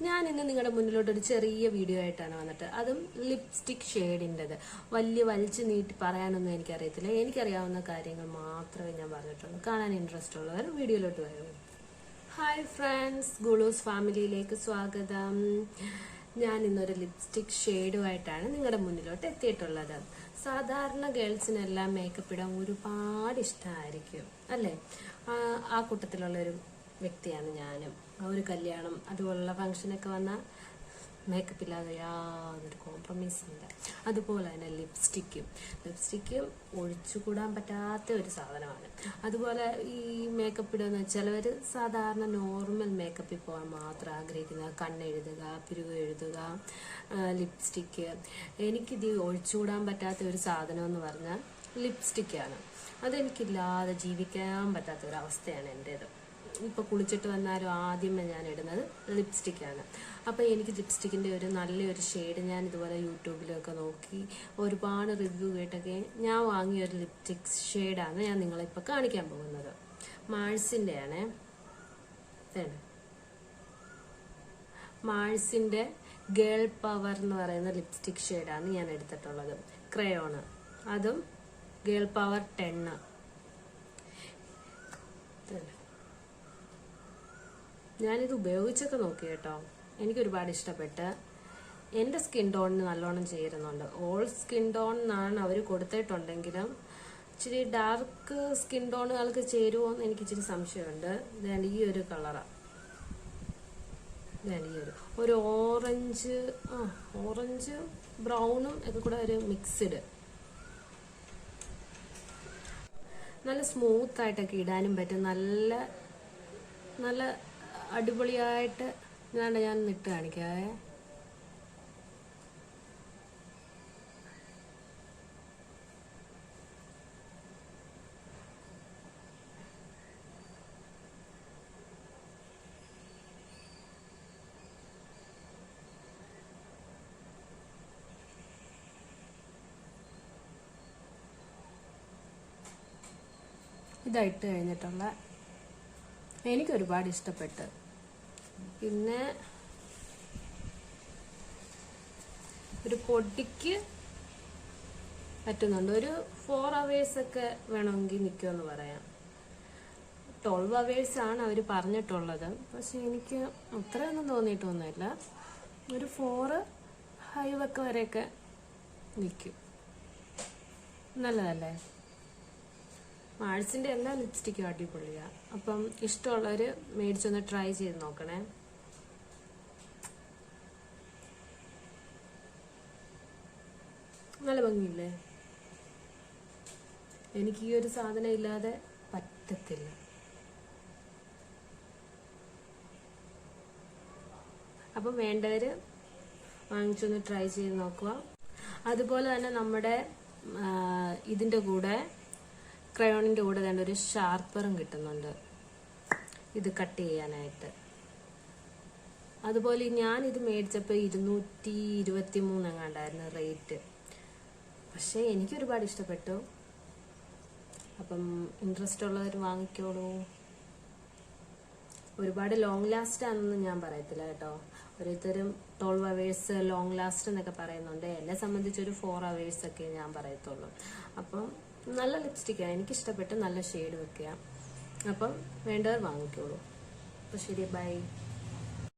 ഞാൻ ഇന്ന് നിങ്ങളുടെ മുന്നിലോട്ട് ഒരു ചെറിയ വീഡിയോ ആയിട്ടാണ് വന്നിട്ട്, അതും ലിപ്സ്റ്റിക് ഷെയ്ഡിൻ്റെത്. വലിച്ചു നീട്ടി പറയാനൊന്നും എനിക്കറിയത്തില്ല. എനിക്കറിയാവുന്ന കാര്യങ്ങൾ മാത്രമേ ഞാൻ പറഞ്ഞിട്ടുള്ളൂ. കാണാൻ ഇൻട്രസ്റ്റ് ഉള്ളവർ വീഡിയോയിലോട്ട് വരും. ഹായ് ഫ്രണ്ട്സ്, ഗുളൂസ് ഫാമിലിയിലേക്ക് സ്വാഗതം. ഞാൻ ഇന്നൊരു ലിപ്സ്റ്റിക് ഷെയ്ഡുമായിട്ടാണ് നിങ്ങളുടെ മുന്നിലോട്ട് എത്തിയിട്ടുള്ളത്. സാധാരണ ഗേൾസിനെല്ലാം മേക്കപ്പ് ഇടാൻ ഒരുപാട് ഇഷ്ടമായിരിക്കും അല്ലേ? ആ കൂട്ടത്തിലുള്ളൊരു വ്യക്തിയാണ് ഞാനും. ഒരു കല്യാണം അതുപോലുള്ള ഫംഗ്ഷനൊക്കെ വന്നാൽ മേക്കപ്പ് ഇല്ലാതെ യാതൊരു കോംപ്രമൈസും ഇല്ല. അതുപോലെ തന്നെ ലിപ്സ്റ്റിക്കും ഒഴിച്ചുകൂടാൻ പറ്റാത്ത ഒരു സാധനമാണ്. അതുപോലെ ഈ മേക്കപ്പ് ഇടുന്ന ചിലവർ സാധാരണ നോർമൽ മേക്കപ്പിൽ പോകാൻ മാത്രം ആഗ്രഹിക്കുന്ന കണ്ണെഴുതുക, പിരിവ് എഴുതുക, ലിപ്സ്റ്റിക്ക്. എനിക്കിത് ഒഴിച്ചുകൂടാൻ പറ്റാത്ത ഒരു സാധനം എന്ന് പറഞ്ഞാൽ ലിപ്സ്റ്റിക്കാണ്. അതെനിക്കില്ലാതെ ജീവിക്കാൻ പറ്റാത്ത ഒരു അവസ്ഥയാണ് എൻ്റേത്. ഇപ്പോൾ കുളിച്ചിട്ട് വന്നാലും ആദ്യമേ ഞാൻ ഇടുന്നത് ലിപ്സ്റ്റിക്കാണ്. അപ്പോൾ എനിക്ക് ലിപ്സ്റ്റിക്കിൻ്റെ ഒരു നല്ലൊരു ഷെയ്ഡ് ഞാൻ ഇതുപോലെ യൂട്യൂബിലൊക്കെ നോക്കി ഒരുപാട് റിവ്യൂ കേട്ടൊക്കെ ഞാൻ വാങ്ങിയ ഒരു ലിപ്സ്റ്റിക് ഷെയ്ഡാണ് ഞാൻ നിങ്ങളിപ്പോൾ കാണിക്കാൻ പോകുന്നത്. മാഴ്സിൻ്റെയാണ്. മാഴ്സിൻ്റെ ഗേൾ പവർ എന്ന് പറയുന്ന ലിപ്സ്റ്റിക് ഷെയ്ഡാണ് ഞാൻ എടുത്തിട്ടുള്ളത്. ക്രയോണ്, അതും ഗേൾ പവർ 10. ഞാനിത് ഉപയോഗിച്ചൊക്കെ നോക്കി കേട്ടോ. എനിക്കൊരുപാട് ഇഷ്ടപ്പെട്ട്. എൻ്റെ സ്കിൻ ടോണിന് നല്ലോണം ചേരുന്നുണ്ട്. ഓൾ സ്കിൻ ടോൺ എന്നാണ് അവർ കൊടുത്തിട്ടുണ്ടെങ്കിലും ഇച്ചിരി ഡാർക്ക് സ്കിൻ ടോണുകൾക്ക് ചേരുമോ എന്ന് എനിക്ക് ഇച്ചിരി സംശയമുണ്ട്. ഇതാണ് ഈ ഒരു കളറാണ്. ഇതാണ് ഈ ഒരു ഓറഞ്ച് ബ്രൗണും ഒക്കെ കൂടെ ഒരു മിക്സ്ഡ്. നല്ല സ്മൂത്ത് ആയിട്ടൊക്കെ ഇടാനും പറ്റും. നല്ല അടിപൊളിയായിട്ട് ഞാൻ ഇട്ട് കാണിക്കാവേ. ഇതായിട്ട് കഴിഞ്ഞിട്ടുള്ള എനിക്കൊരുപാട് ഇഷ്ടപ്പെട്ട്. പിന്നെ ഒരു പൊടിക്ക് പറ്റുന്നുണ്ട്. ഒരു 4 hours ഒക്കെ വേണമെങ്കിൽ നിൽക്കുമെന്ന് പറയാം. 12 hours ആണ് അവർ പറഞ്ഞിട്ടുള്ളത്. പക്ഷെ എനിക്ക് അത്രയൊന്നും തോന്നിയിട്ടൊന്നുമില്ല. ഒരു 4-5 ഒക്കെ വരെയൊക്കെ നിൽക്കും. നല്ലതല്ലേ? മാഴ്സിൻ്റെ എല്ലാ ലിപ്സ്റ്റിക്കും അടിപൊളിയാണ്. അപ്പം ഇഷ്ടമുള്ളവർ മേടിച്ചൊന്ന് ട്രൈ ചെയ്ത് നോക്കണേ. നല്ല ഭംഗിയില്ലേ? എനിക്ക് ഈ ഒരു സാധനം ഇല്ലാതെ പറ്റത്തില്ല. അപ്പം വേണ്ടവർ വാങ്ങിച്ചൊന്ന് ട്രൈ ചെയ്ത് നോക്കുക. അതുപോലെ തന്നെ നമ്മുടെ ഇതിൻ്റെ കൂടെ ക്രയോണിൻ്റെ കൂടെ തന്നെ ഒരു ഷാർപ്പറും കിട്ടുന്നുണ്ട്, ഇത് കട്ട് ചെയ്യാനായിട്ട്. അതുപോലെ ഞാനിത് മേടിച്ചപ്പോൾ 223 എങ്ങാണ്ടായിരുന്നു റേറ്റ്. പക്ഷേ എനിക്കൊരുപാട് ഇഷ്ടപ്പെട്ടു. അപ്പം ഇൻട്രസ്റ്റ് ഉള്ളവർ വാങ്ങിക്കോളൂ. ഒരുപാട് ലോങ് ലാസ്റ്റ് ആണെന്ന് ഞാൻ പറയത്തില്ല കേട്ടോ. ഓരോരുത്തരും 12 hours ലോങ് ലാസ്റ്റ് എന്നൊക്കെ പറയുന്നുണ്ട്. എന്നെ സംബന്ധിച്ചൊരു 4 hours ഒക്കെ ഞാൻ പറയത്തുള്ളൂ. അപ്പം നല്ല ലിപ്സ്റ്റിക്കാണ്, എനിക്കിഷ്ടപ്പെട്ട്. നല്ല ഷെയ്ഡ് വെക്കുക. അപ്പം വേണ്ടവർ വാങ്ങിക്കോളൂ. അപ്പോൾ ശരി, ബൈ.